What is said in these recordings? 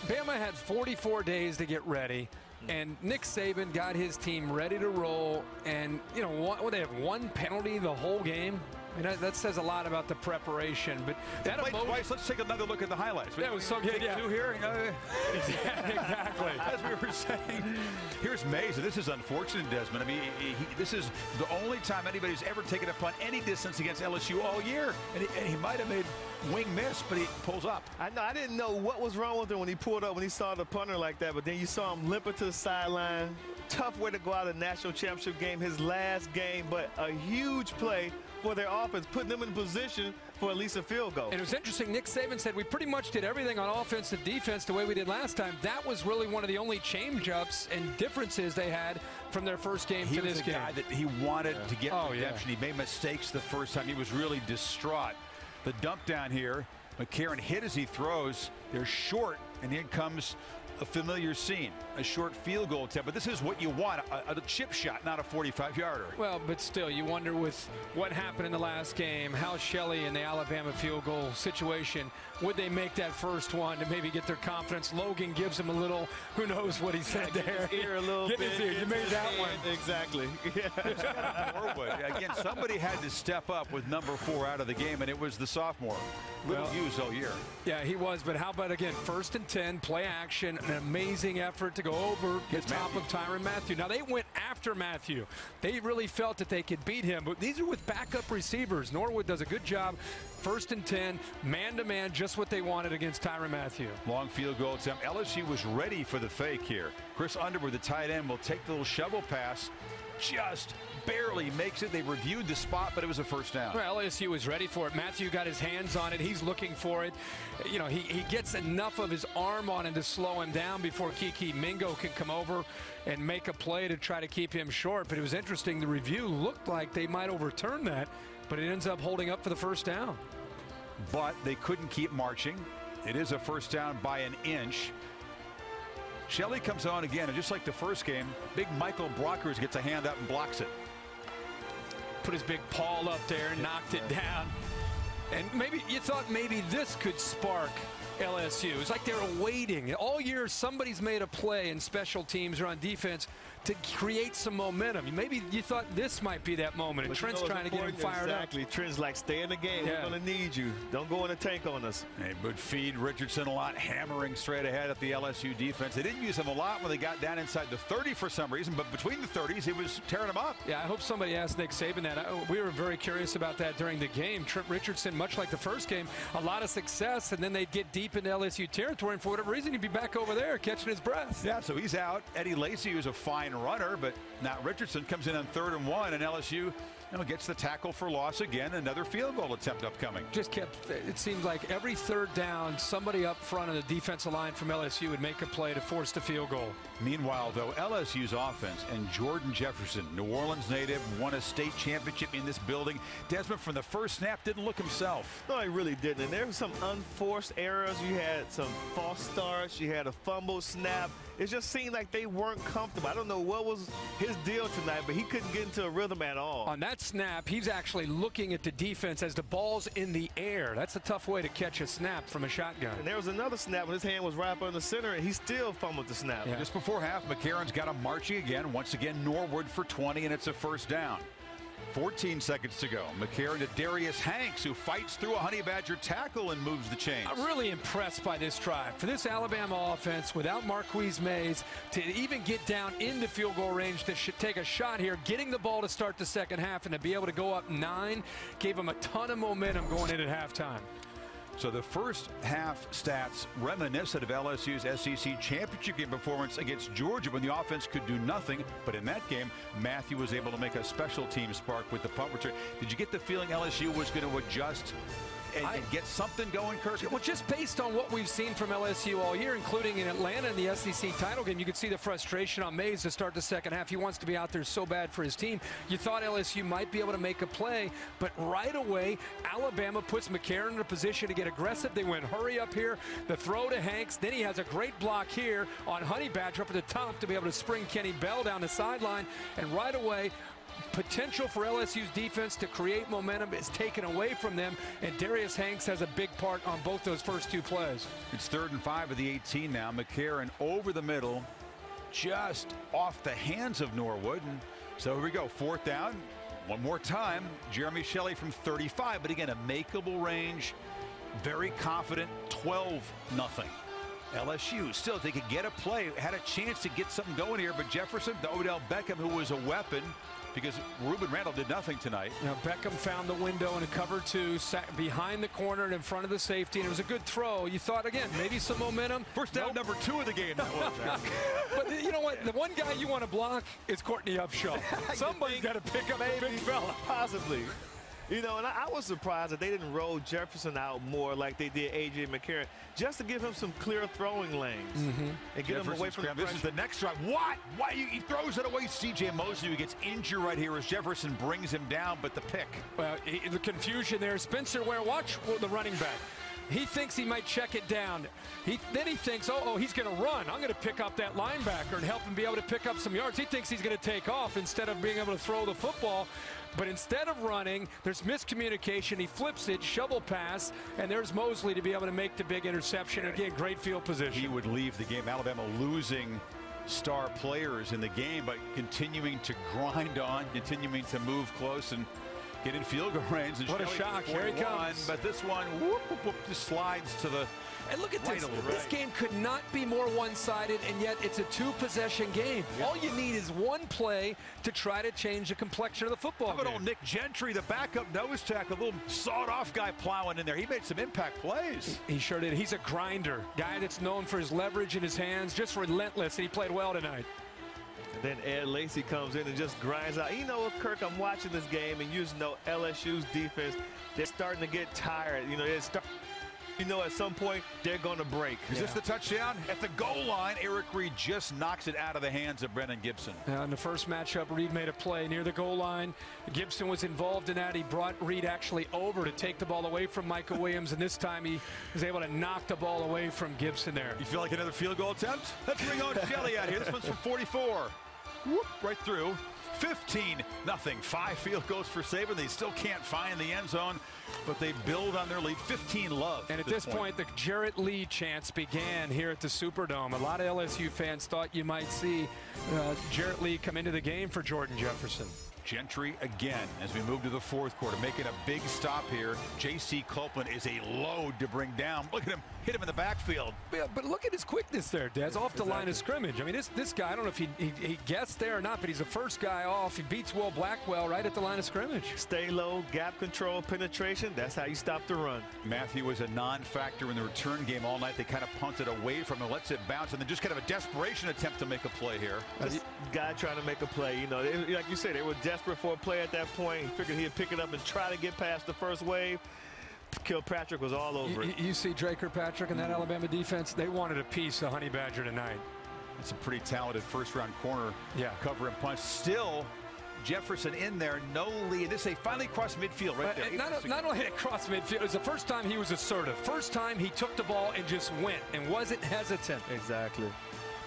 Bama had 44 days to get ready, and Nick Saban got his team ready to roll. And, you know, they have one penalty the whole game. And that says a lot about the preparation. But that twice. Let's take another look at the highlights. That was so good. Two here. Exactly. As we were saying, here's Mays. This is unfortunate, Desmond. I mean, this is the only time anybody's ever taken a punt any distance against LSU all year. And he might have made wing miss, but he pulls up. I know. I didn't know what was wrong with him when he pulled up, when he saw the punter like that. But then you saw him limping to the sideline. Tough way to go out of the national championship game, his last game, but a huge play for their offense, putting them in position for at least a field goal. And it was interesting, Nick Saban said we pretty much did everything on offense and defense the way we did last time. That was really one of the only change-ups and differences they had from their first game to this game. He was a guy that he wanted to get redemption. He made mistakes the first time. He was really distraught. The dump down here, McCarron hit as he throws. They're short, and in comes a familiar scene, a short field goal attempt. But this is what you want, a chip shot, not a 45-yarder. Well, but still, you wonder with what happened in the last game, Hal Shelley in the Alabama field goal situation, would they make that first one to maybe get their confidence? Logan gives him a little, who knows what he said there. His ear a little bit. His ear. You made that one. Exactly. Norwood. Again, somebody had to step up with number 4 out of the game, and it was the sophomore. Little used all year. Yeah, he was. But how about, again, 1st and 10, play action, an amazing effort to go over the top of Tyrann Mathieu. Now, they went after Mathieu. They really felt that they could beat him. But these are with backup receivers. Norwood does a good job. 1st and 10, man-to-man, just what they wanted against Tyrann Mathieu. Long field goal attempt. LSU was ready for the fake here. Chris Underwood, the tight end, will take the little shovel pass. Just barely makes it. They reviewed the spot, but it was a first down. Well, LSU was ready for it. Mathieu got his hands on it. He's looking for it. You know, he gets enough of his arm on him to slow him down before Kiki Mingo can come over and make a play to try to keep him short. But it was interesting. The review looked like they might overturn that, but it ends up holding up for the first down. But they couldn't keep marching. It is a first down by an inch. Shelley comes on again, and just like the first game, big Michael Brockers gets a hand up and blocks it. Put his big paw up there and knocked it down. And maybe you thought maybe this could spark LSU. It's like they were waiting. All year, somebody's made a play in special teams or on defense to create some momentum. Maybe you thought this might be that moment. And Trent's trying to get him fired up. Exactly. Trent's like, stay in the game. We're going to need you. Don't go in the tank on us. They would feed Richardson a lot, hammering straight ahead at the LSU defense. They didn't use him a lot when they got down inside the 30 for some reason, but between the 30s, he was tearing them up. Yeah, I hope somebody asked Nick Saban that. We were very curious about that during the game. Trent Richardson, much like the first game, a lot of success, and then they'd get deep into LSU territory, and for whatever reason, he'd be back over there catching his breath. Yeah, so he's out. Eddie Lacy, who's a fine runner, but not Richardson, comes in on 3rd and 1, and LSU gets the tackle for loss again. Another field goal attempt upcoming. Just kept, it seemed like every 3rd down, somebody up front of the defensive line from LSU would make a play to force the field goal. Meanwhile, though, LSU's offense and Jordan Jefferson, New Orleans native, won a state championship in this building. Desmond, from the first snap, didn't look himself. No, he really didn't. And there were some unforced errors. You had some false starts. You had a fumble snap. It just seemed like they weren't comfortable. I don't know what was his deal tonight, but he couldn't get into a rhythm at all. On that snap, he's actually looking at the defense as the ball's in the air. That's a tough way to catch a snap from a shotgun. And there was another snap when his hand was right up in the center, and he still fumbled the snap. Yeah. Just before half, McCarron's got him marching again. Once again, Norwood for 20, and it's a first down. 14 seconds to go. McCarron to Darius Hanks, who fights through a Honey Badger tackle and moves the chains. I'm really impressed by this drive. For this Alabama offense, without Marquise Mays, to even get down into field goal range to take a shot here, getting the ball to start the second half and to be able to go up 9, gave them a ton of momentum going in at halftime. So the first half stats reminiscent of LSU's SEC championship game performance against Georgia when the offense could do nothing. But in that game, Mathieu was able to make a special team spark with the punt return. Did you get the feeling LSU was going to adjust and get something going, Kirk? Well, just based on what we've seen from LSU all year, including in Atlanta in the SEC title game, you could see the frustration on Mays to start the second half. He wants to be out there so bad for his team. You thought LSU might be able to make a play, but right away, Alabama puts McCarron in a position to get aggressive. They went hurry up here, the throw to Hanks. Then he has a great block here on Honey Badger up at the top to be able to spring Kenny Bell down the sideline. And right away, potential for LSU's defense to create momentum is taken away from them, and Darius Hanks has a big part on both those first 2 plays. It's 3rd and 5 of the 18 now. McCarron over the middle, just off the hands of Norwood. And so here we go, 4th down. One more time, Jeremy Shelley from 35, but again, a makeable range. Very confident, 12-0. LSU still, if they could get a play, had a chance to get something going here, but Jefferson, the Odell Beckham, who was a weapon, because Ruben Randall did nothing tonight. Now Beckham found the window in a cover 2, sat behind the corner and in front of the safety, and it was a good throw. You thought, again, maybe some momentum. First down, number 2 of the game. That was. But you know what? The one guy you want to block is Courtney Upshaw. Somebody's got to pick up a big fella. Possibly. You know, and I was surprised that they didn't roll Jefferson out more like they did A.J. McCarron, just to give him some clear throwing lanes and get him away from the This is the next drive. What? Why? He throws it away. C.J. Mosley, who gets injured right here as Jefferson brings him down, but the pick. Well, the confusion there. Spencer Ware, watch the running back. He thinks he might check it down. Then he thinks, oh, he's going to run. I'm going to pick up that linebacker and help him be able to pick up some yards. He thinks he's going to take off instead of being able to throw the football. But instead of running, there's miscommunication. He flips it, shovel pass, and there's Mosley to be able to make the big interception. Again, great field position. He would leave the game. Alabama losing star players in the game, but continuing to grind on, continuing to move close and get in field goal range. And what a shock. Here he comes. But this one, whoop, whoop, whoop, just slides to the And look at this. This game could not be more one-sided, and yet it's a 2-possession game. All you need is one play to try to change the complexion of the football game. How about old Nick Gentry, the backup nose tackle, a little sawed-off guy plowing in there. He made some impact plays. He sure did. He's a grinder. Guy that's known for his leverage in his hands, just relentless, and he played well tonight. And then Ed Lacy comes in and just grinds out. You know, Kirk, I'm watching this game, and you just know LSU's defense, they're starting to get tired. You know, you know, at some point, they're going to break. Is this the touchdown? At the goal line, Eric Reed just knocks it out of the hands of Brennan Gibson. In the first matchup, Reed made a play near the goal line. Gibson was involved in that. He brought Reed actually over to take the ball away from Michael Williams, and this time he was able to knock the ball away from Gibson there. You feel like another field goal attempt? Let's bring on Shelley out here. This one's from 44. Whoop, right through. 15-0. 5 field goals for Saban. They still can't find the end zone, but they build on their lead. 15-love. And at this point, the Jarrett Lee chance began here at the Superdome. A lot of LSU fans thought you might see Jarrett Lee come into the game for Jordan Jefferson. Gentry again as we move to the fourth quarter, making a big stop here. J.C. Copeland is a load to bring down. Look at him, hit him in the backfield. Yeah, but look at his quickness there, Des, off the line of scrimmage. I mean, this guy, I don't know if he gets there or not, but he's the first guy off. He beats Will Blackwell right at the line of scrimmage. Stay low, gap control, penetration. That's how you stop the run. Matthew was a non-factor in the return game all night. They kind of punted away from him, lets it bounce, and then just kind of a desperation attempt to make a play here. Just guy trying to make a play. You know, like you said, they were desperate for a play at that point. He figured he'd pick it up and try to get past the first wave. Kilpatrick was all over it. You see Drake Kirkpatrick and that Alabama defense, they wanted a piece of Honey Badger tonight. It's a pretty talented first-round corner. Cover and punch. Still, Jefferson in there, no lead. They finally crossed midfield right there. Not only across midfield, it was the first time he was assertive. First time he took the ball and just went and wasn't hesitant. Exactly.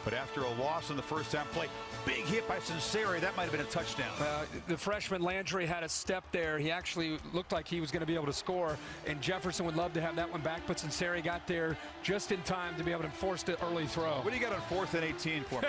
But after a loss in the first down play, big hit by Sinceri. That might have been a touchdown. The freshman Landry had a step there. He actually looked like he was going to be able to score, and Jefferson would love to have that one back, but Sinceri got there just in time to be able to force the early throw. What do you got on 4th and 18 for me?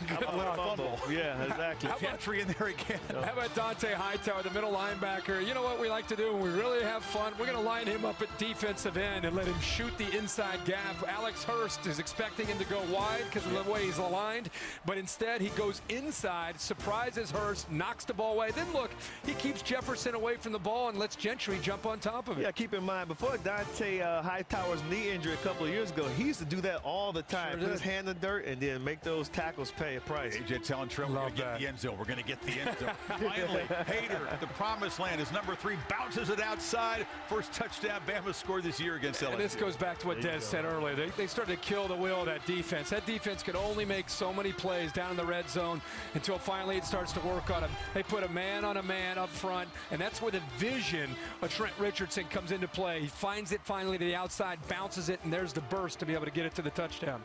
How about fumble? Yeah, exactly. Gentry in there again. How about Dante Hightower, the middle linebacker? You know what we like to do when we really have fun? We're going to line him up at defensive end and let him shoot the inside gap. Alex Hurst is expecting him to go wide because of the way he's aligned, but instead he goes inside, surprises Hurst, knocks the ball away. Then look, he keeps Jefferson away from the ball and lets Gentry jump on top of it. Yeah, keep in mind, before Dante Hightower's knee injury a couple of years ago, he used to do that all the time. Put his hand in the dirt and then make those tackles pay a price. AJ telling Trent, we're going to get the end zone. We're going to get the end zone. Finally, Hader, the promised land, is number 3, bounces it outside. First touchdown Bama scored this year against LSU. And this goes back to what Des said earlier. They started to kill the will of that defense. That defense could only make so many plays down in the red zone until finally it starts to work on them. They put a man on a man up front, and that's where the vision of Trent Richardson comes into play. He finds it finally to the outside, bounces it, and there's the burst to be able to get it to the touchdown.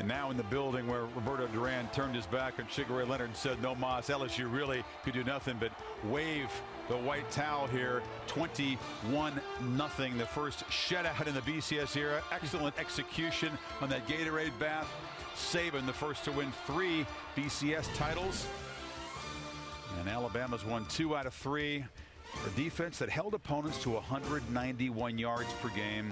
And now in the building where Roberto Duran turned his back on Sugar Ray Leonard and said, no mas, LSU really could do nothing but wave the white towel here. 21-0, the first shutout in the BCS era. Excellent execution on that Gatorade bath. Saban, the first to win 3 BCS titles. And Alabama's won 2 out of 3. A defense that held opponents to 191 yards per game.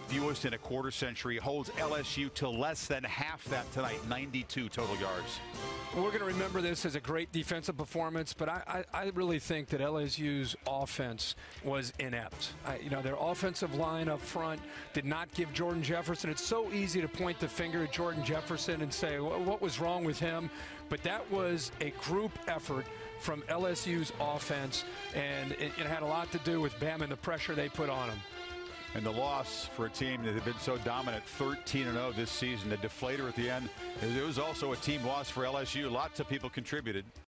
Fewest in a quarter century, holds LSU to less than half that tonight, 92 total yards. Well, we're going to remember this as a great defensive performance, but I really think that LSU's offense was inept. You know, their offensive line up front did not give Jordan Jefferson. It's so easy to point the finger at Jordan Jefferson and say, what was wrong with him? But that was a group effort from LSU's offense, and it had a lot to do with Bama and the pressure they put on him. And the loss for a team that had been so dominant, 13-0 this season, a deflator at the end. It was also a team loss for LSU. Lots of people contributed.